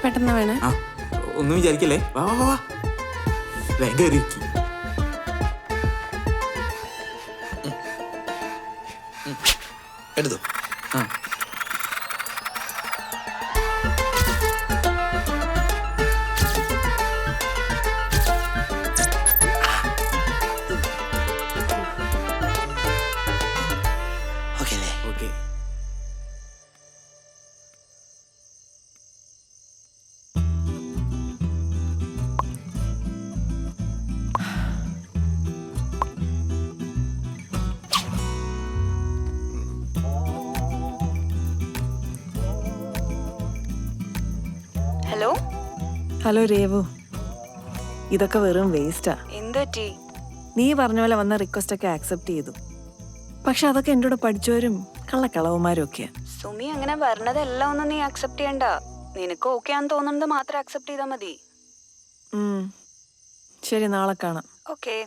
പെട്ടെന്ന് വേണേ. ആ ഒന്നും വിചാരിക്കല്ലേ, വാ വാ വാ, വേഗം ഇരിക്കി. എടുത്തു. ആ ഓക്കെ അല്ലേ? ഓക്കെ. ഹലോ ഹലോ രേവു, ഇതൊക്കെ വെറും വേസ്റ്റാ. എന്തുപറ്റി? നീ പറഞ്ഞ പോലെ വന്ന റിക്വസ്റ്റ് ഒക്കെ ആക്സെപ്റ്റ് ചെയ്തു. പക്ഷെ അതൊക്കെ എൻ്റെ കൂടെ പഠിച്ചവരും കള്ളക്കളവന്മാരും ഒക്കെയാ. സുമി അങ്ങനെ പറഞ്ഞതെല്ലാം ഒന്നും നീ അക്സെപ്റ്റ് ചെയ്യണ്ട. നിനക്ക് ഓക്കെ ആണെന്ന് തോന്നുന്നത് മാത്രം അക്സെപ്റ്റ് ചെയ്താൽ മതി. ശരി, നാളെ കാണാം. ഓക്കെ.